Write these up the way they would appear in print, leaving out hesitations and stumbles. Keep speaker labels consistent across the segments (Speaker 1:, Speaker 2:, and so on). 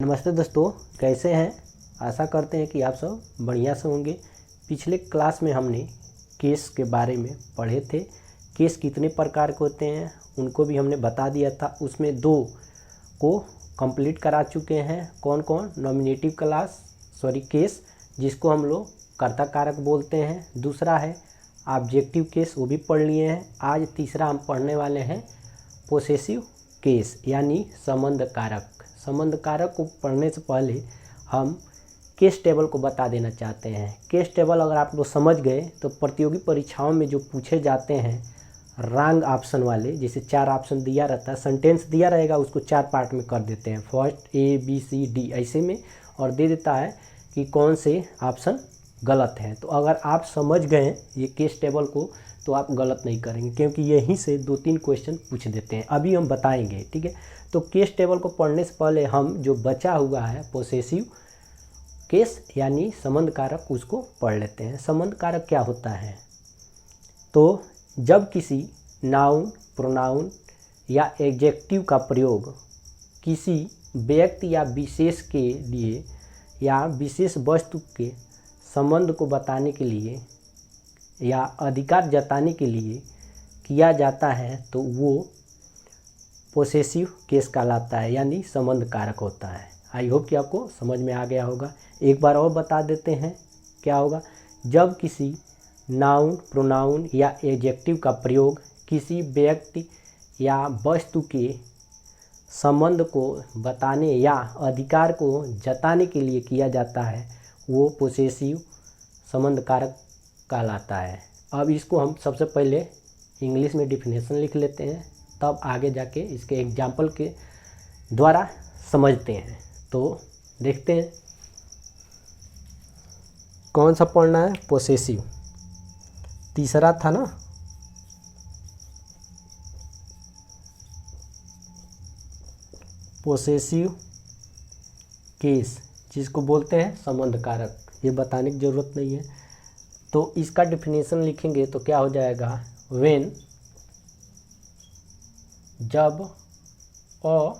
Speaker 1: नमस्ते दोस्तों, कैसे हैं। आशा करते हैं कि आप सब बढ़िया से होंगे। पिछले क्लास में हमने केस के बारे में पढ़े थे। केस कितने प्रकार के होते हैं उनको भी हमने बता दिया था। उसमें 2 को कंप्लीट करा चुके हैं। कौन कौन? नॉमिनेटिव केस, जिसको हम लोग कर्ता कारक बोलते हैं। दूसरा है ऑब्जेक्टिव केस, वो भी पढ़ लिए हैं। आज तीसरा हम पढ़ने वाले हैं पोसेसिव केस यानी संबंध कारक। संबंध कारक को पढ़ने से पहले हम केस टेबल को बता देना चाहते हैं। केस टेबल अगर आप लोग समझ गए तो प्रतियोगी परीक्षाओं में जो पूछे जाते हैं रॉन्ग ऑप्शन वाले, जैसे 4 ऑप्शन दिया रहता है, सेंटेंस दिया रहेगा, उसको 4 पार्ट में कर देते हैं, first A B C D ऐसे में, और दे देता है कि कौन से ऑप्शन गलत हैं। तो अगर आप समझ गए ये केस टेबल को तो आप गलत नहीं करेंगे, क्योंकि यहीं से 2-3 क्वेश्चन पूछ देते हैं। अभी हम बताएंगे, ठीक है। तो केस टेबल को पढ़ने से पहले हम जो बचा हुआ है पोसेसिव केस यानी संबंध कारक, उसको पढ़ लेते हैं। संबंध कारक क्या होता है? तो जब किसी नाउन, प्रोनाउन या एडजेक्टिव का प्रयोग किसी व्यक्ति या विशेष के लिए या विशेष वस्तु के संबंध को बताने के लिए या अधिकार जताने के लिए किया जाता है तो वो पोसेसिव केस कहलाता है, यानी संबंध कारक होता है। आई होप कि आपको समझ में आ गया होगा। एक बार और बता देते हैं क्या होगा। जब किसी नाउन, प्रोनाउन या एडजेक्टिव का प्रयोग किसी व्यक्ति या वस्तु के संबंध को बताने या अधिकार को जताने के लिए किया जाता है वो पोसेसिव संबंध कारक कहलाता है। अब इसको हम सबसे पहले इंग्लिश में डिफिनेशन लिख लेते हैं, तब आगे जाके इसके एग्जाम्पल के द्वारा समझते हैं। तो देखते हैं कौन सा पढ़ना है। पोसेसिव तीसरा था ना, पोसेसिव केस जिसको बोलते हैं संबंध कारक। ये बताने की ज़रूरत नहीं है। तो इसका डिफिनेशन लिखेंगे तो क्या हो जाएगा, व्हेन जब अ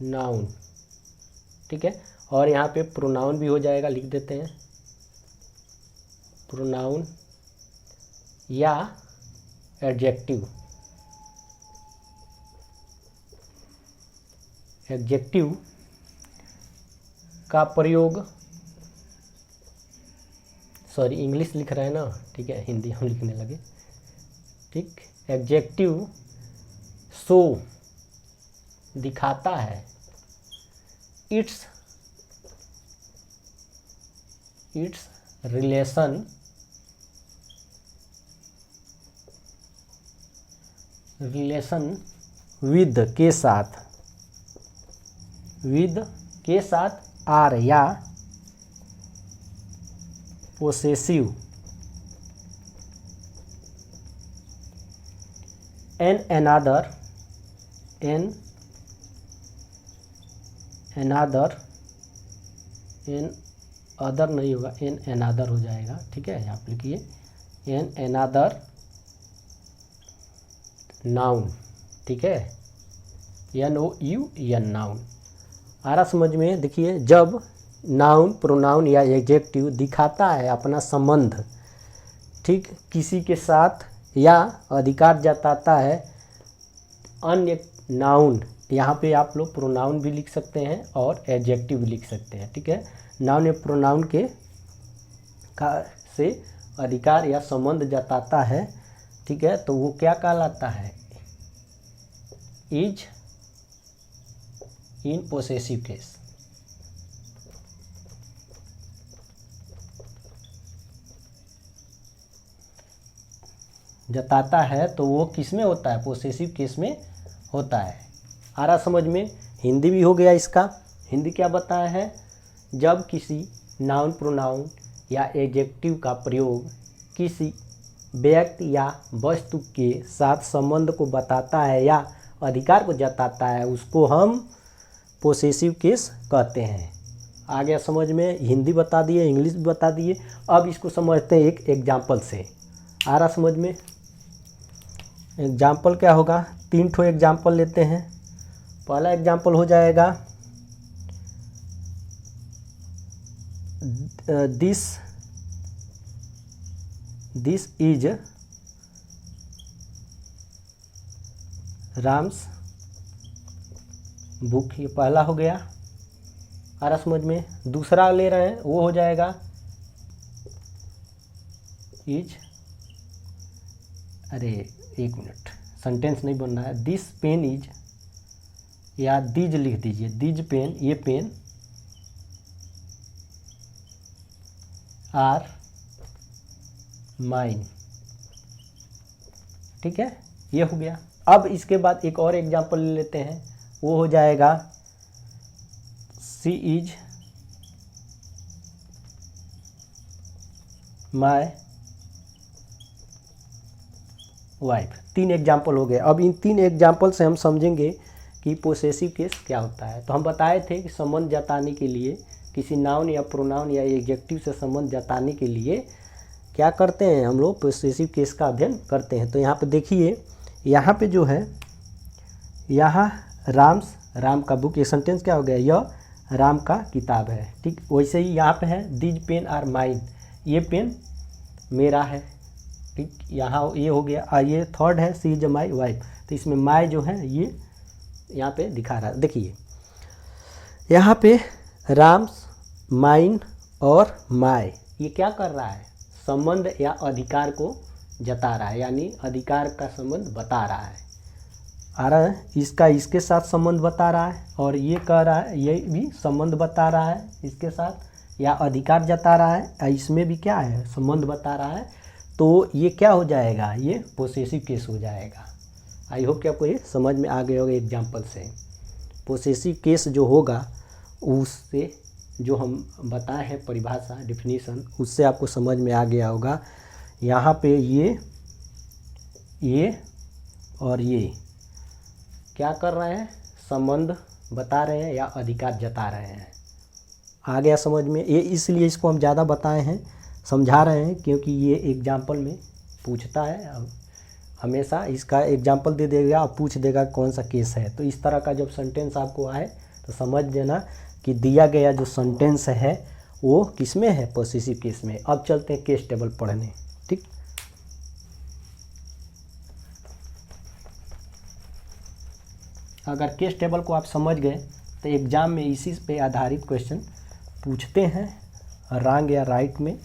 Speaker 1: नाउन, ठीक है, और यहाँ पे प्रोनाउन भी हो जाएगा, लिख देते हैं प्रोनाउन या एडजेक्टिव। एडजेक्टिव का प्रयोग, सॉरी इंग्लिश लिख रहे हैं ना, ठीक है, हिंदी हम लिखने लगे, ठीक। एडजेक्टिव शो दिखाता है, इट्स रिलेशन विद के साथ आर या पोसेसिव एन अदर नहीं होगा, एन अनदर हो जाएगा, ठीक है। आप लिखिए एन अनदर नाउन, ठीक है, NOUN नाउन। आ रहा समझ में? देखिए, जब नाउन, प्रोनाउन या एडजेक्टिव दिखाता है अपना संबंध, ठीक, किसी के साथ या अधिकार जताता है अन्य नाउन, यहाँ पे आप लोग प्रोनाउन भी लिख सकते हैं और एडजेक्टिव भी लिख सकते हैं, ठीक है। नाउन या प्रोनाउन के से अधिकार या संबंध जताता है, ठीक है, तो वो क्या कहलाता है, इज इन पोसेसिव केस। जताता है तो वो किस में होता है, पोसेसिव केस में होता है। आ रहा समझ में? हिंदी भी हो गया इसका। हिंदी क्या बताया है, जब किसी नाउन, प्रोनाउन या एडजेक्टिव का प्रयोग किसी व्यक्ति या वस्तु के साथ संबंध को बताता है या अधिकार को जताता है उसको हम पोसेसिव केस कहते हैं। आ गया समझ में? हिंदी बता दिए, इंग्लिश भी बता दिए। अब इसको समझते हैं एक एग्जाम्पल से। आ रहा समझ में? एग्जाम्पल क्या होगा, 3 ठो एग्जाम्पल लेते हैं। पहला एग्जाम्पल हो जाएगा दिस इज राम्स बुक, ये पहला हो गया। आ रहा समझ में? दूसरा ले रहे हैं वो हो जाएगा इज, अरे एक मिनट, सेंटेंस नहीं बन रहा है। दिस पेन इज, या दीज लिख दीजिए, दीज पेन, ये पेन आर माइन। ठीक है, ये हो गया। अब इसके बाद एक और एग्जांपल ले लेते हैं, वो हो जाएगा सी इज माई वाइफ। 3 एग्जाम्पल हो गए। अब इन 3 एग्जाम्पल से हम समझेंगे कि पोसेसिव केस क्या होता है। तो हम बताए थे कि संबंध जताने के लिए, किसी नाउन या प्रोनाउन या एडजेक्टिव से संबंध जताने के लिए क्या करते हैं हम लोग, पोसेसिव केस का अध्ययन करते हैं। तो यहाँ पे देखिए, यहाँ पे जो है, यहाँ राम का बुक, ये सेंटेंस क्या हो गया, यह राम का किताब है। ठीक, वैसे ही यहाँ पे है दीज पेन आर माइन, ये पेन मेरा है। ठीक, यहाँ ये हो गया। और ये थर्ड है सी इज माई वाइफ, तो इसमें माई जो है ये यहाँ पे दिखा रहा है। देखिए यहाँ पे राम्स, माइन और माई, ये क्या कर रहा है, संबंध या अधिकार को जता रहा है, यानी अधिकार का संबंध बता रहा है। आ रहा है, इसका इसके साथ संबंध बता रहा है, और ये कह रहा है, ये भी संबंध बता रहा है इसके साथ, या अधिकार जता रहा है, इसमें भी क्या है, संबंध बता रहा है। तो ये क्या हो जाएगा, ये पोसेसिव केस हो जाएगा। आई होप कि आपको ये समझ में आ गया होगा एग्जाम्पल से। पोसेसिव केस जो होगा उससे जो हम बताए हैं परिभाषा, डिफिनीशन, उससे आपको समझ में आ गया होगा। यहाँ पे ये और ये क्या कर रहे हैं, संबंध बता रहे हैं या अधिकार जता रहे हैं। आ गया समझ में? ये इसलिए इसको हम ज़्यादा बताए हैं, समझा रहे हैं, क्योंकि ये एग्जाम्पल में पूछता है। हमेशा इसका एग्जाम्पल दे देगा और पूछ देगा कौन सा केस है। तो इस तरह का जब सेंटेंस आपको आए तो समझ देना कि दिया गया जो सेंटेंस है वो किस में है, पोसेसिव केस में। अब चलते हैं केस टेबल पढ़ने। ठीक, अगर केस टेबल को आप समझ गए तो एग्जाम में इसी पे आधारित क्वेश्चन पूछते हैं, रॉन्ग या राइट में,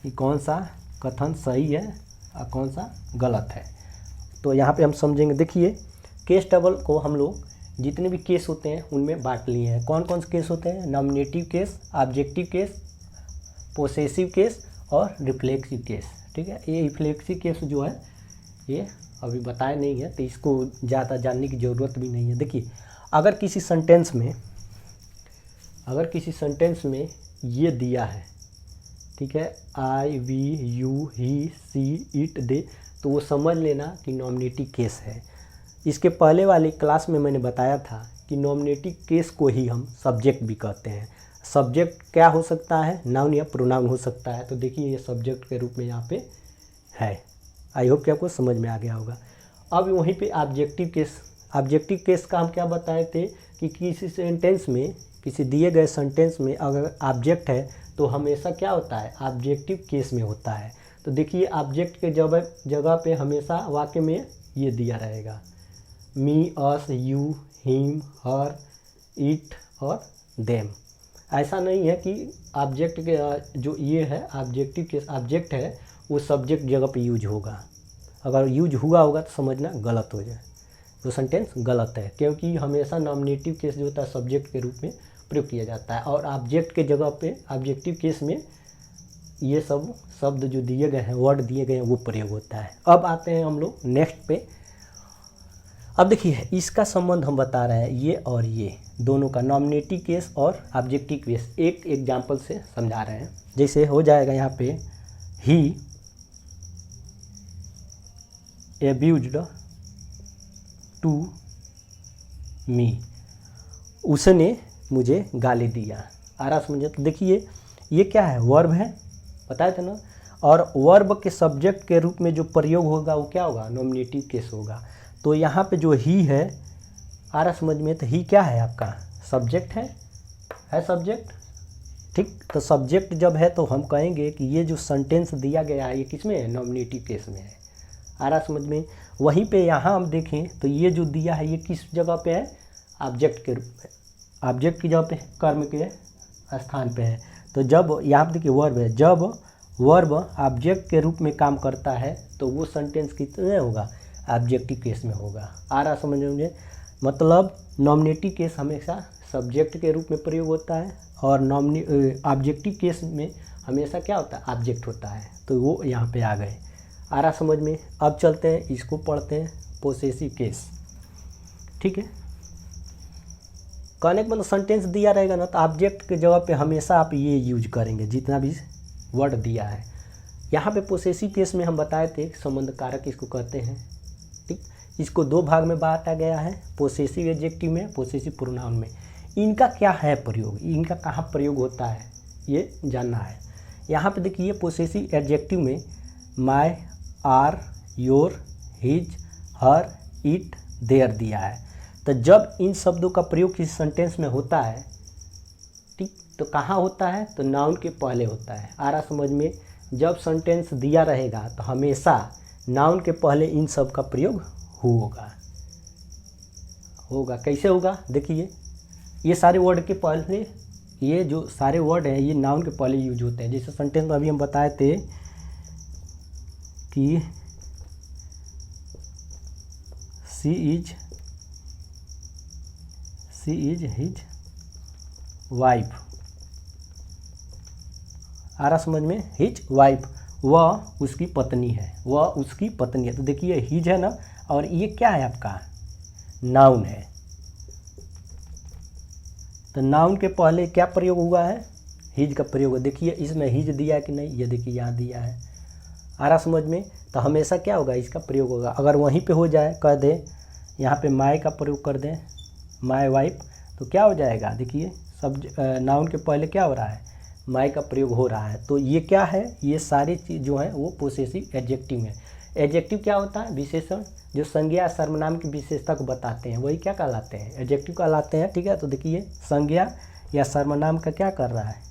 Speaker 1: कि कौन सा कथन सही है और कौन सा गलत है। तो यहाँ पे हम समझेंगे। देखिए, केस टेबल को हम लोग जितने भी केस होते हैं उनमें बांट लिए हैं। कौन कौन से केस होते हैं, nominative case, objective case, possessive case और रिफ्लेक्सिव केस। ठीक है, ये रिफ्लेक्सिव केस जो है ये अभी बताया नहीं है, तो इसको ज़्यादा जानने की ज़रूरत भी नहीं है। देखिए, अगर किसी सेंटेंस में ये दिया है, ठीक है, I, we, you, he, she, it, they, तो वो समझ लेना कि नॉमिनेटिव केस है। इसके पहले वाली क्लास में मैंने बताया था कि नॉमिनेटिव केस को ही हम सब्जेक्ट भी कहते हैं। सब्जेक्ट क्या हो सकता है, नाउन या प्रोनाउन हो सकता है। तो देखिए, ये सब्जेक्ट के रूप में यहाँ पे है। आई होप कि आपको समझ में आ गया होगा। अब वहीं पे ऑब्जेक्टिव केस का हम क्या बताए थे कि किसी सेंटेंस में, किसी दिए गए सेंटेंस में अगर ऑब्जेक्ट है तो हमेशा क्या होता है, ऑब्जेक्टिव केस में होता है। तो देखिए, ऑब्जेक्ट के जगह पे हमेशा वाक्य में ये दिया रहेगा, मी, अस, यू, हिम, हर, इट और देम। ऐसा नहीं है कि ऑब्जेक्ट के जो ये है ऑब्जेक्टिव केस, ऑब्जेक्ट है वो सब्जेक्ट जगह पे यूज होगा। अगर यूज हुआ होगा तो समझना गलत हो जाए, वो सेंटेंस गलत है, क्योंकि हमेशा नॉमिनेटिव केस जो होता है सब्जेक्ट के रूप में प्रयोग किया जाता है, और ऑब्जेक्ट के जगह पे ऑब्जेक्टिव केस में ये सब शब्द जो दिए गए हैं, वर्ड दिए गए हैं, वो प्रयोग होता है। अब आते हैं हम लोग नेक्स्ट पे। अब देखिए, इसका संबंध हम बता रहे हैं, ये और ये दोनों का, नॉमिनेटिव केस और ऑब्जेक्टिव केस, एक एग्जाम्पल से समझा रहे हैं। जैसे हो जाएगा यहाँ पे, ही एब्यूज्ड टू मी, उसने मुझे गाली दिया। आ रहा समझे? तो देखिए, ये क्या है, वर्ब है, बताए थे ना, और वर्ब के सब्जेक्ट के रूप में जो प्रयोग होगा वो क्या होगा, नॉमिनेटिव केस होगा। तो यहाँ पे जो ही है, आ रहा समझ में, तो ही क्या है आपका, सब्जेक्ट है सब्जेक्ट, ठीक। तो सब्जेक्ट जब है तो हम कहेंगे कि ये जो सेंटेंस दिया गया है ये किस में है, नॉमिनेटिव केस में है। आ रहा समझ में। वहीं पे यहाँ हम देखें तो ये जो दिया है ये किस जगह पे है, ऑब्जेक्ट के रूप में, ऑब्जेक्ट की जगह पे, कर्म के स्थान पे है। तो जब यहाँ पे देखिए वर्ब है, जब वर्ब ऑब्जेक्ट के रूप में काम करता है तो वो सेंटेंस कितने होगा, ऑब्जेक्टिव केस में होगा। आ रहा समझ में मुझे। मतलब नॉमिनेटिव केस हमेशा सब्जेक्ट के रूप में प्रयोग होता है और ऑब्जेक्टिव केस में हमेशा क्या होता है, ऑब्जेक्ट होता है। तो वो यहाँ पे आ गए। आ रहा समझ में। अब चलते हैं इसको पढ़ते हैं, पोसेसिव केस। ठीक है। कहने का मतलब सेंटेंस दिया रहेगा ना तो ऑब्जेक्ट के जगह पे हमेशा आप ये यूज करेंगे जितना भी वर्ड दिया है। यहाँ पे पोसेसिव केस में हम बताए थे संबंध कारक इसको कहते हैं। ठीक। इसको दो भाग में बांटा गया है, पोसेसिव एडजेक्टिव में, पोसेसिव प्रोनाउन में। इनका क्या है प्रयोग, इनका कहाँ प्रयोग होता है ये जानना है। यहाँ पे देखिए पोसेसिव एडजेक्टिव में my, our, your, his, her, it, their दिया है। तो जब इन शब्दों का प्रयोग किसी सेंटेंस में होता है, ठीक, तो कहाँ होता है, तो नाउन के पहले होता है। आ रहा समझ में। जब सेंटेंस दिया रहेगा तो हमेशा नाउन के पहले इन सब का प्रयोग होगा। कैसे होगा, देखिए ये सारे वर्ड के पहले, ये जो सारे वर्ड हैं ये नाउन के पहले यूज होते हैं। जैसे सेंटेंस में अभी हम बताए थे कि शी इज हिज वाइफ। आ रहा समझ में, हिज वाइफ, वह उसकी पत्नी है, वह उसकी पत्नी है। तो देखिए हिज है ना, और ये क्या है आपका, नाउन है। तो नाउन के पहले क्या प्रयोग हुआ है, हिज का प्रयोग है। देखिए इसमें हिज दिया है कि नहीं, ये देखिए यहाँ दिया है। आ रहा समझ में। तो हमेशा क्या होगा, इसका प्रयोग होगा। अगर वहीं पे हो जाए, कह दे यहाँ पे माय का प्रयोग कर दें, माय वाइफ, तो क्या हो जाएगा, देखिए सब नाउन के पहले क्या हो रहा है, माय का प्रयोग हो रहा है। तो ये क्या है, ये सारी चीज़ जो है वो पोसेसिव एडजेक्टिव है। एडजेक्टिव क्या होता है, विशेषण जो संज्ञा सर्वनाम की विशेषता को बताते हैं, वही क्या कहलाते हैं, एडजेक्टिव कहलाते हैं। ठीक है। तो देखिए संज्ञा या सर्वनाम का क्या कर रहा है,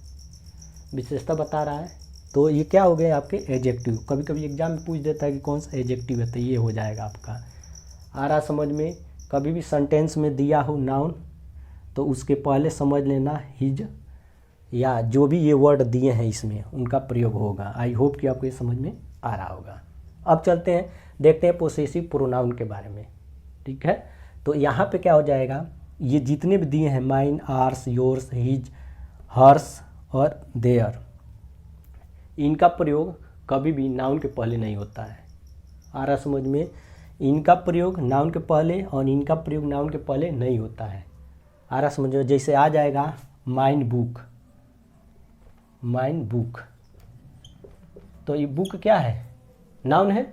Speaker 1: विशेषता बता रहा है। तो ये क्या हो गए आपके एडजेक्टिव। कभी कभी एग्जाम में पूछ देता है कि कौन सा एडजेक्टिव है, तो ये हो जाएगा आपका। आ रहा समझ में। कभी भी सेंटेंस में दिया हो नाउन तो उसके पहले समझ लेना हिज या जो भी ये वर्ड दिए हैं इसमें उनका प्रयोग होगा। आई होप कि आपको ये समझ में आ रहा होगा। अब चलते हैं, देखते हैं पोसेसिव प्रोनाउन के बारे में। ठीक है। तो यहाँ पे क्या हो जाएगा, ये जितने भी दिए हैं mine, ours, yours, his, hers और देयर, इनका प्रयोग कभी भी नाउन के पहले नहीं होता है। आ रहा समझ में। इनका प्रयोग नाउन के पहले और इनका प्रयोग नाउन के पहले नहीं होता है। आ रहा समझ में। जैसे आ जाएगा माइन बुक, माइन बुक, तो ये बुक क्या है, नाउन है,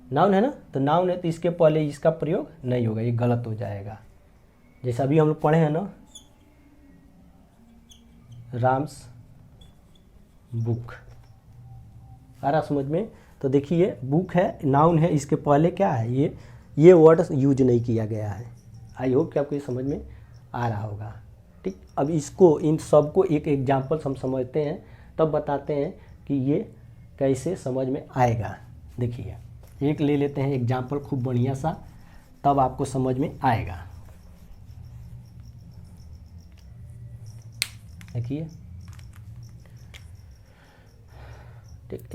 Speaker 1: नाउन है ना। तो नाउन है तो इसके पहले इसका प्रयोग नहीं होगा, ये गलत हो जाएगा। जैसे अभी हम लोग पढ़े हैं ना, राम्स बुक। आ रहा समझ में। तो देखिए बुक है, नाउन है, इसके पहले क्या है, ये वर्ड यूज नहीं किया गया है। आई होप कि आपको ये समझ में आ रहा होगा। ठीक। अब इसको, इन सब को एक एग्जाम्पल्स हम समझते हैं, तब बताते हैं कि ये कैसे समझ में आएगा। देखिए एक ले लेते हैं एग्जाम्पल खूब बढ़िया सा, तब आपको समझ में आएगा। देखिए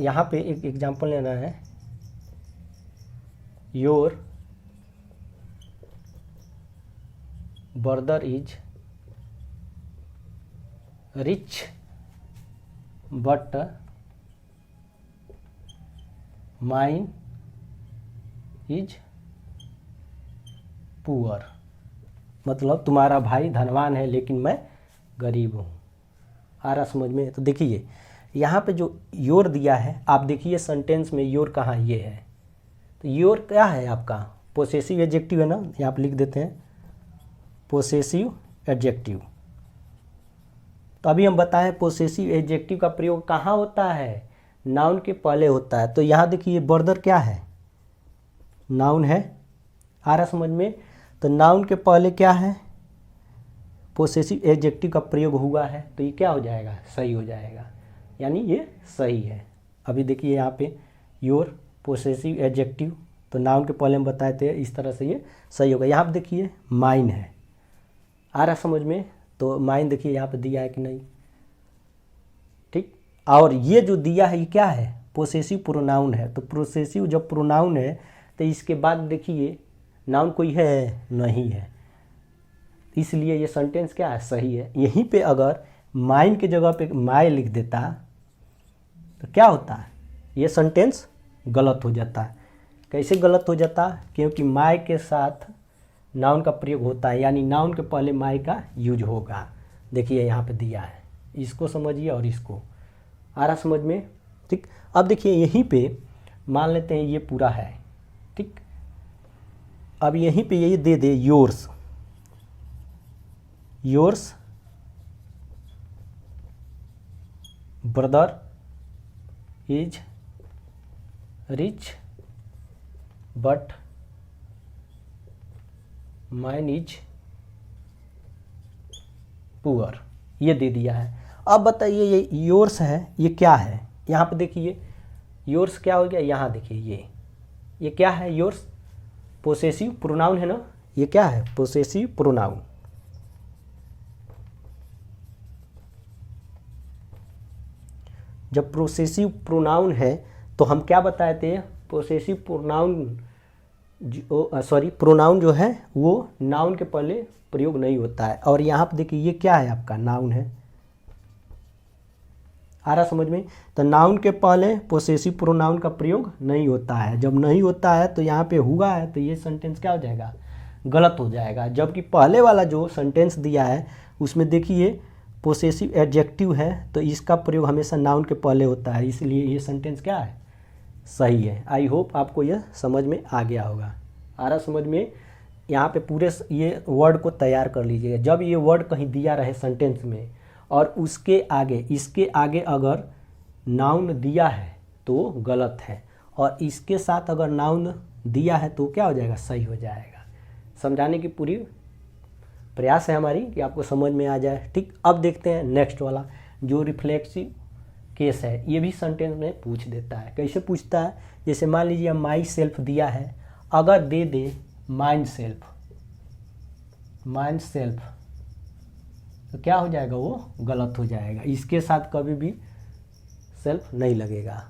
Speaker 1: यहाँ पे एक एग्जाम्पल लेना है, your brother is rich but mine is poor. मतलब तुम्हारा भाई धनवान है लेकिन मैं गरीब हूँ। आ रहा समझ में। तो देखिए यहाँ पे जो योर दिया है, आप देखिए सेंटेंस में योर कहाँ, ये है। तो योर क्या है आपका, पोसेसिव एडजेक्टिव है ना, यहाँ पे लिख देते हैं पोसेसिव एडजेक्टिव। तो अभी हम बताएं पोसेसिव एडजेक्टिव का प्रयोग कहाँ होता है, नाउन के पहले होता है। तो यहाँ देखिए ब्रदर क्या है, नाउन है। आ रहा समझ में। तो नाउन के पहले क्या है, पोसेसिव एडजेक्टिव का प्रयोग हुआ है तो ये क्या हो जाएगा, सही हो जाएगा, यानी ये सही है। अभी देखिए यहाँ पे योर पोसेसिव एडजेक्टिव, तो नाउन के पहले हम बताए थे, इस तरह से ये सही होगा। यहाँ पे देखिए माइन है, आ रहा समझ में, तो माइन देखिए यहाँ पे दिया है कि नहीं, ठीक। और ये जो दिया है ये क्या है, पोसेसिव प्रोनाउन है। तो पोसेसिव जब प्रोनाउन है तो इसके बाद देखिए नाउन कोई है नहीं है, इसलिए ये सेंटेंस क्या है, सही है। यहीं पे अगर माइन के जगह पे माय लिख देता तो क्या होता है, ये सेंटेंस गलत हो जाता है। कैसे गलत हो जाता, क्योंकि माय के साथ नाउन का प्रयोग होता है, यानी नाउन के पहले माय का यूज होगा। देखिए यहाँ पे दिया है, इसको समझिए और इसको, आ रहा समझ में, ठीक। अब देखिए यहीं पे मान लेते हैं ये पूरा है, ठीक। अब यहीं पे ये दे दे yours, yours brother is rich but mine is poor, ये दे दिया है। अब बताइए ये योर्स है, ये क्या है, यहाँ पे देखिए योर्स क्या हो गया, यहाँ देखिए ये क्या है, योर्स पोसेसिव प्रोनाउन है ना, ये क्या है, पोसेसिव प्रोनाउन। जब पोसेसिव प्रोनाउन है तो हम क्या बताए थे, पोसेसिव प्रोनाउन प्रोनाउन जो है वो नाउन के पहले प्रयोग नहीं होता है। और यहाँ पे देखिए ये क्या है, आपका नाउन है, आ रहा समझ में। तो नाउन के पहले पोसेसिव प्रोनाउन का प्रयोग नहीं होता है, जब नहीं होता है तो यहाँ पे हुआ है तो ये सेंटेंस क्या हो जाएगा, गलत हो जाएगा। जबकि पहले वाला जो सेंटेंस दिया है उसमें देखिए पोसेसिव एडजेक्टिव है तो इसका प्रयोग हमेशा नाउन के पहले होता है, इसलिए ये सेंटेंस क्या है, सही है। आई होप आपको यह समझ में आ गया होगा, आ रहा समझ में। यहाँ पे पूरे ये वर्ड को तैयार कर लीजिएगा। जब ये वर्ड कहीं दिया रहे सेंटेंस में और उसके आगे, इसके आगे अगर नाउन दिया है तो गलत है, और इसके साथ अगर नाउन दिया है तो क्या हो जाएगा, सही हो जाएगा। समझाने की पूरी प्रयास है हमारी कि आपको समझ में आ जाए, ठीक। अब देखते हैं नेक्स्ट वाला जो रिफ्लेक्सिव केस है, ये भी सेंटेंस में पूछ देता है। कैसे पूछता है, जैसे मान लीजिए माई सेल्फ दिया है, अगर दे दे माइंड सेल्फ, माइंड सेल्फ, तो क्या हो जाएगा, वो गलत हो जाएगा, इसके साथ कभी भी सेल्फ नहीं लगेगा।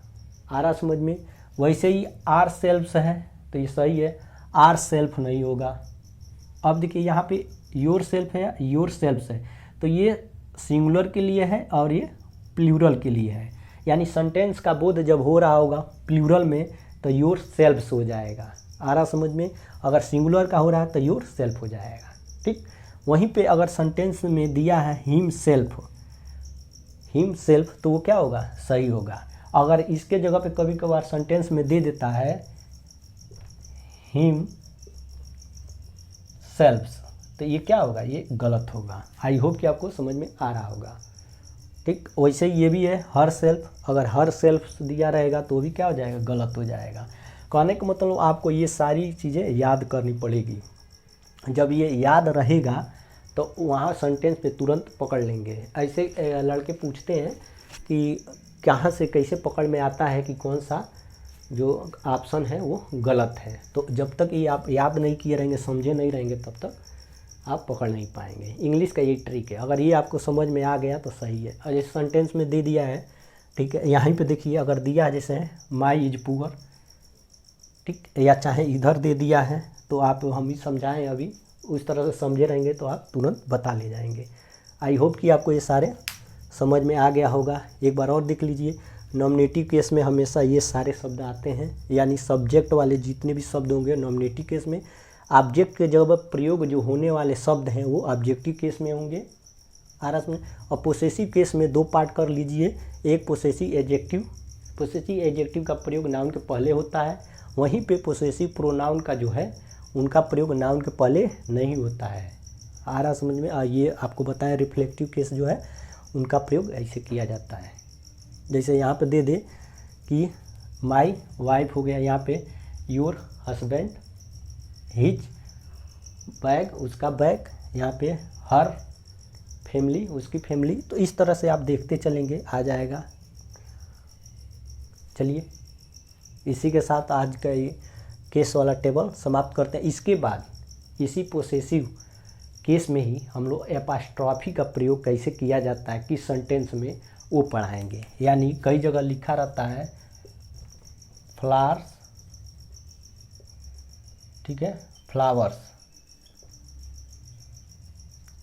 Speaker 1: आ रहा समझ में। वैसे ही आर सेल्फ्स है तो ये सही है, आर सेल्फ नहीं होगा। अब देखिए यहाँ पे योर सेल्फ है, योर सेल्फ्स है, तो ये सिंगुलर के लिए है और ये प्लूरल के लिए है, यानी सेंटेंस का बोध जब हो रहा होगा प्लूरल में तो योर सेल्फ्स हो जाएगा। आ रहा समझ में। अगर सिंगुलर का हो रहा है तो योर सेल्फ हो जाएगा, ठीक। वहीं पे अगर सेंटेंस में दिया है हिम सेल्फ, हिम सेल्फ, तो वो क्या होगा, सही होगा। अगर इसके जगह पे कभी कभार सेंटेंस में दे देता है हिम सेल्फ्स, तो ये क्या होगा, ये गलत होगा। आई होप कि आपको समझ में आ रहा होगा, ठीक। वैसे ही ये भी है हर सेल्फ, अगर हर सेल्फ दिया रहेगा तो भी क्या हो जाएगा, गलत हो जाएगा। कहने का मतलब आपको ये सारी चीज़ें याद करनी पड़ेगी। जब ये याद रहेगा तो वहाँ सेंटेंस पे तुरंत पकड़ लेंगे। ऐसे लड़के पूछते हैं कि कहाँ से कैसे पकड़ में आता है कि कौन सा जो ऑप्शन है वो गलत है। तो जब तक ये आप याद नहीं किए रहेंगे, समझे नहीं रहेंगे, तब तक आप पकड़ नहीं पाएंगे। इंग्लिश का ये ट्रिक है। अगर ये आपको समझ में आ गया तो सही है। और इस सेंटेंस में दे दिया है, ठीक है, यहीं पे देखिए अगर दिया है जैसे माई इज पुअर, ठीक, या चाहे इधर दे दिया है तो आप हम ही समझाएं अभी, उस तरह से समझे रहेंगे तो आप तुरंत बता ले जाएंगे। आई होप कि आपको ये सारे समझ में आ गया होगा। एक बार और देख लीजिए, नॉमिनेटिव केस में हमेशा ये सारे शब्द आते हैं, यानी सब्जेक्ट वाले जितने भी शब्द होंगे नॉमिनेटिव केस में, ऑब्जेक्ट के जगह प्रयोग जो होने वाले शब्द हैं वो ऑब्जेक्टिव केस में होंगे। आरस में। और पोसेसिव केस में दो पार्ट कर लीजिए, एक पोसेसिव एडजेक्टिव, पोसेसिव एडजेक्टिव का प्रयोग नाउन के पहले होता है, वहीं पे पोसेसिव प्रोनाउन का जो है उनका प्रयोग नाउन के पहले नहीं होता है। आ रहा समझ में। ये आपको बताया रिफ्लेक्टिव केस जो है उनका प्रयोग ऐसे किया जाता है। जैसे यहाँ पे दे दे कि माई वाइफ हो गया, यहाँ पे योर हस्बैंड हिज बैग, उसका बैग, यहाँ पे हर फैमिली, उसकी फैमिली। तो इस तरह से आप देखते चलेंगे, आ जाएगा। चलिए, इसी के साथ आज का ये केस वाला टेबल समाप्त करते हैं। इसके बाद इसी पोसेसिव केस में ही हम लोग एपॉस्ट्रॉफी का प्रयोग कैसे किया जाता है किस सेंटेंस में, वो पढ़ाएंगे। यानी कई जगह लिखा रहता है फ्लावर्स, ठीक है, फ्लावर्स,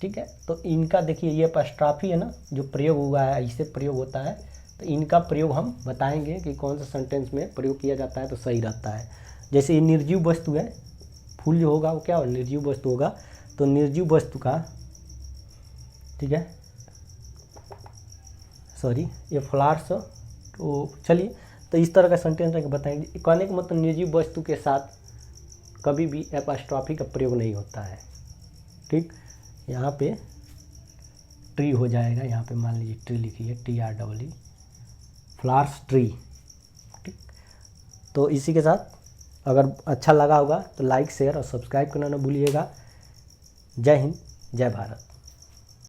Speaker 1: ठीक है। तो इनका देखिए ये एपॉस्ट्रॉफी है ना, जो प्रयोग हुआ है, इससे प्रयोग होता है। तो इनका प्रयोग हम बताएंगे कि कौन सा सेंटेंस में प्रयोग किया जाता है तो सही रहता है। जैसे ये निर्जीव वस्तु है, फूल जो होगा वो क्या होगा, निर्जीव वस्तु होगा। तो निर्जीव वस्तु का, ठीक है, सॉरी ये फ्लावर्स। तो चलिए, तो इस तरह का सेंटेंस बताएंगे। कहने का मतलब निर्जीव वस्तु के साथ कभी भी एपॉस्ट्रॉफी का प्रयोग नहीं होता है, ठीक। यहाँ पे ट्री हो जाएगा, यहाँ पे मान लीजिए ट्री लिखिए, TREE, फ्लावर्स ट्री, ठीक। तो इसी के साथ अगर अच्छा लगा होगा तो लाइक, शेयर और सब्सक्राइब करना ना भूलिएगा। जय हिंद, जय भारत।